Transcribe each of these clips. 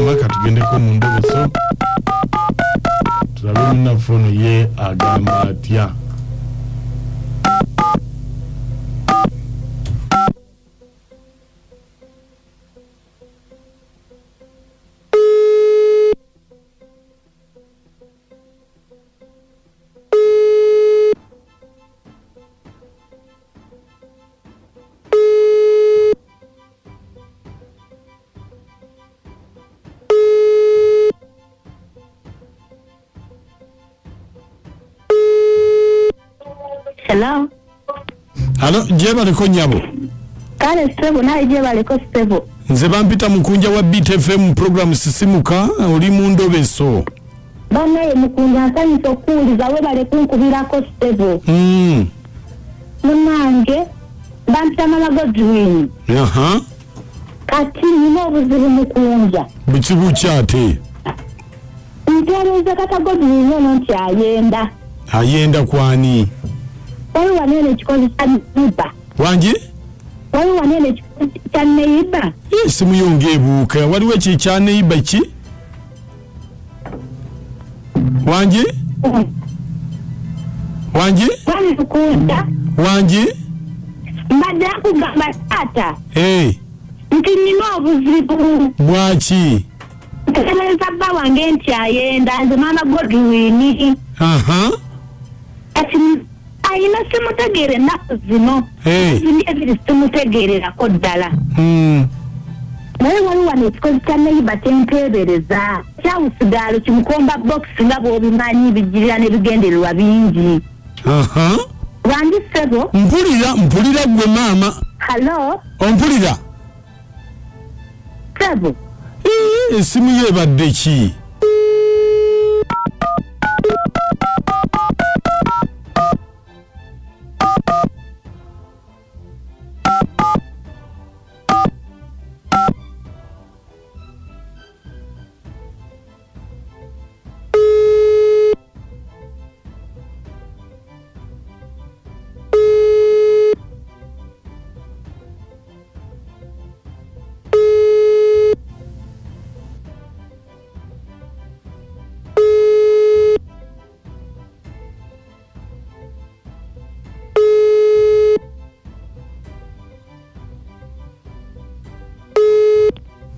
agamba katugendeko mu Endobeso tulabe munnafono ye agamba atya. Hello. Halo, jeba liko nyabo. Kale sebo na jeba liko sebo. Nze bampita mukunja wa BTFM program sisimuka oli mu Endobeso. Banaye mukunja nsani sokuliza we bale kunkubirako sebo. Munange bampita mama Godwin. Aha. Kati nimo buzibu mukunja. Bichibu kyate. Ntereza kata Godwin nono nti ayenda. Ayenda kwani? Wali wanene chikozi cha Neyiba. Wange? Wali wanene chikozi cha Neyiba. Simu yongebuka. Waliwo ki cha Neyiba ki? Wange? Wange? Wali kukunja. Wange? Mbadde akugamba tata. Nti nina obuzibu. Bwaki? Ntereza bba wange nti ayenda nze mama Godwin. Aha. Ati ayina simutegere ennaku zino. Zindi ebiri simutegererako ddala. Naye waliwo wano ekikozi kya Neyiba tempeebereza. Kyawusigaalo kimukomba box nga bw'obimanyi bijjirira n'ebigendererwa bingi. Aha. Wange sebo. Mpulira gwe maama. Hello. Ompulira? Sebo. Esimu ye ebadde ki?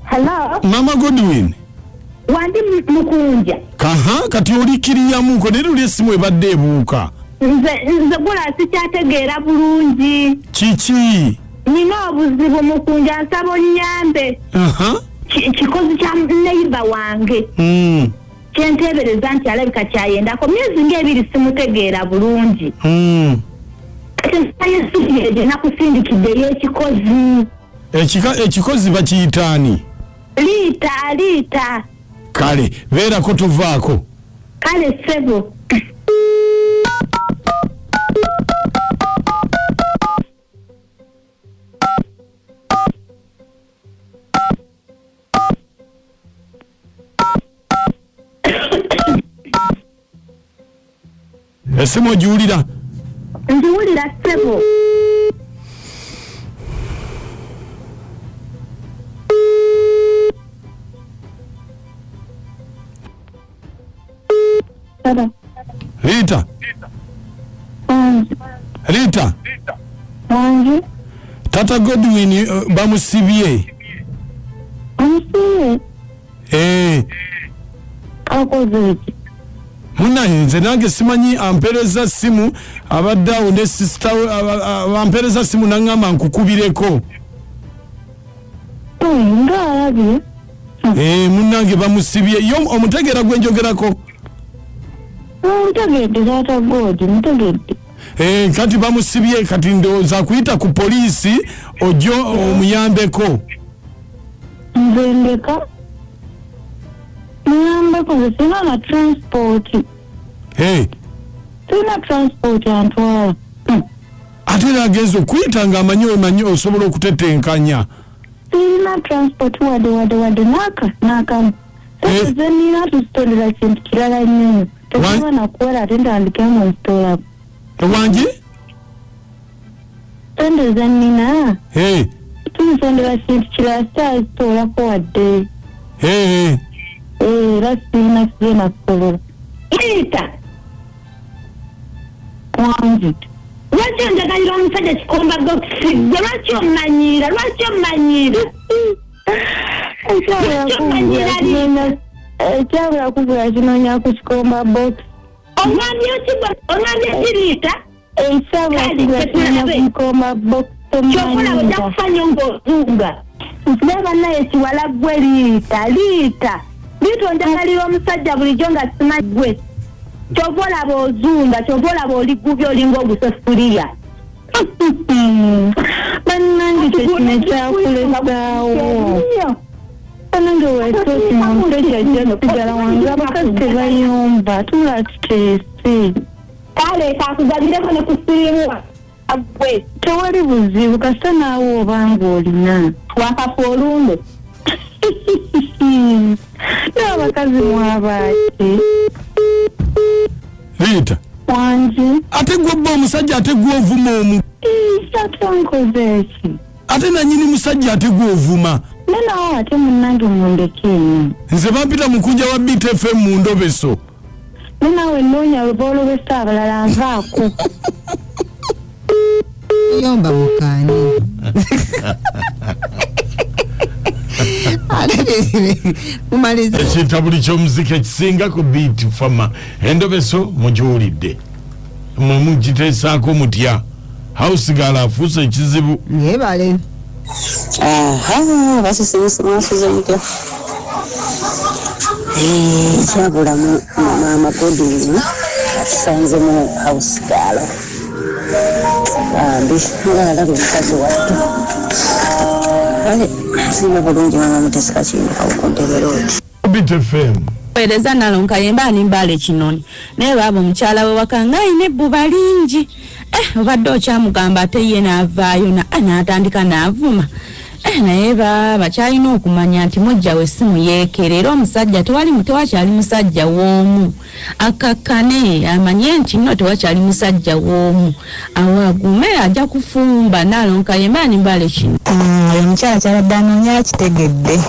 Hello. Mama Godwin. Wandi mukunja. Kaha kati olikiriyamu ko nero lyesimu ebadde ebuuka. Nze bula sikyategeera bulungi. Kiki? Nina obuzibu mukunja nsaba onnyambe. Aha. Kikozi kya Neyiba wange. Kyenteebereza nti alabika kyayendako myezi ng'ebiri simutegeera bulungi. Kati nakusindikiddeyo ekikozi. Ekikozi bakiyitaani? Liita. Kale, beerako tuvaako. Kale sebo. Esimu ogiwulira? Ngiwulira sebo. Rita. Rita. Wange. Tata Godwin bamusibye. Akoze. Munaye nze nange simanyi ampereza simu abadde awo ne sister ampereza simu nangamba nkukubireko. Ngaalabye. Munange bamusibye. Yo omutegeera gwe njogerako. Mutegedde tata Godi, mutegedde. Kati bamusibye kati ndowooza kuyita ku poliisi ojjo omuyambeko. Nze ndeka. Muyambeko nze sina na transport. Sina transport antwala. Ate nagenza okuyita ng'amanyi osobola okutetenkanya. Sina transport wadde n'akamu. Nze nina tusitolera kintu kirala nnyo. Tekiba nakuwera ate ntandike mu nsitola. Wange? Sente ze nnina. Tumusondera kintu kirala sitaazitoolako wadde. era sirina kigenda kusobola. Ita Wange lwaki onjagalira omusajja kikomba bokisi gwe lwaki omanyira ekyabula kugula kinoonya ku kikomba bokisi omwambye kiriita ekyabula kugula kinoonya ku kikomba bokisi kyokola ojja kufanya ng'ozunga ndaba naye kiwala gwe liita onjagalira omusajja bulijjo nga simanyi gwe kyova olaba ozunga kyova olaba oligubya olinga ogusefuliya bannange kyekino ekyakulesaawo banange weetoosi mumusajja ajja sigala wange abakazi tebayomba tula tuteese kale kakugabireko ne kusirimu agwe tewali buzibu kasita naawe obanga olina wakafa olumbe n'abakazi mwabaaki Rita Wange ate gwe bba omusajja ate gwe ovuma omu satankoze eki ate nanyini musajja ate gwe ovuma nenawo ate munnange mundekeeni nze bampita mukunja wa BTFM mu Ndobeso nenawe noonya lwobalobesa abalala nvaako yomba mukaani mumaliza ekitabuli ky'omuziki ekisinga ku Beat Fama Endobeso mugiwulidde mugiteesaako mutya house girl afuuse ekizibu yebale basisimusi mwafuze mutya kyabula mama godinzi atusanze mu house girl ambi ngaalaba omukazi wattu ale sina bulungi mama mutesika kintu kawukontebera oti BTFM pereza nalonka yemba nimbale kinoni naye baba omukyala we wakanga ayina ebbuba lingi obadde okyamugamba ate ye naavaayo n'atandika n'avuma naye baba kyalina okumanya nti mujja we simu yeekera era omusajja tewakyali musajja w'omu akakkane amanye nti nno tewakyali musajja w'omu awagume ajja kufumba nalonka yemba nimbale kino omukyala kyabadde anoonya kitegedde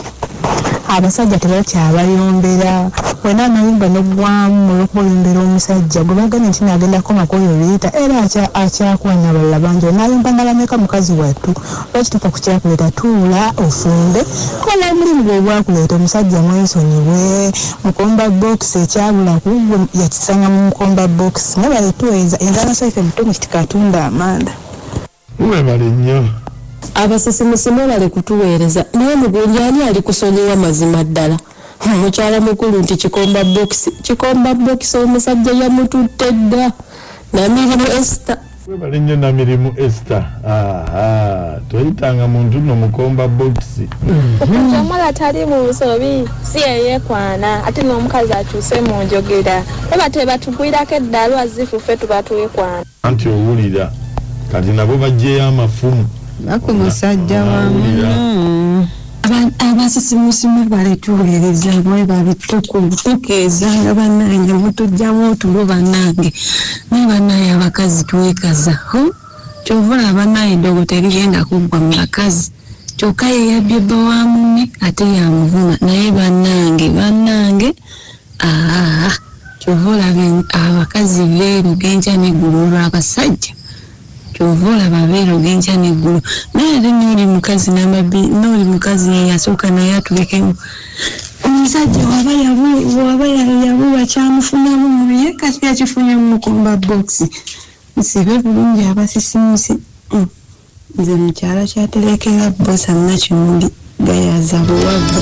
abasajja tebakyabayombera wena amayumba n'oggwamu olw'okuyombera omusajja gwe bagambye nti nagendako makoyo liita era akyakwana balala bangi onayomba nabameka mukazi wattu lwakituuka ku kyakuleeta tuula ofumbe kola omulimu gwe ogwakuleeta omusajja mwensonyiwe mukomba box ekyabulaku gwe yakisanga mu mukomba box nabale tuweza enzanasaife mutungu kitikatunda amanda webale nnyo abasisimusimu bali kutuweereza naye mugundi ani ali kusonyiwa mazima ddala mukyala mukulu nti kikomba box omusajja yamututte dda namirimu Esther webale nnyo namirimu Esther toyitanga muntu nno mukomba box omwala tali mu busobi si yeekwana ate n'omukazi akyuse mu njogera eba batugwirako eddalu azifu ffe tuba twekwana anti owulira kati nabo bajjeyo amafumu aku musajja wamu abasisimusimu baletuweereza mwe babitukeezanga bannange mutujjamu otulo bannange naye bannange abakazi tuwekazaho kyovula bannange ddogo terigenda kuggwa mu bakazi kyokka ye yabbye bba wa munne ate yamuvuma naye bannange kyovula abakazi beeru genja n'eggulu olw'abasajja kyovula babeero genja n'eggulu naye ate n'oli mukazi yasooka naye atulekemu omusajja waba yabuba kyamufunamu mubiye kati yakifunye mu mukomba box nsibe bulungi abasisimusi nze mukyala kyaterekera bosa nakimuli gayaza buwavu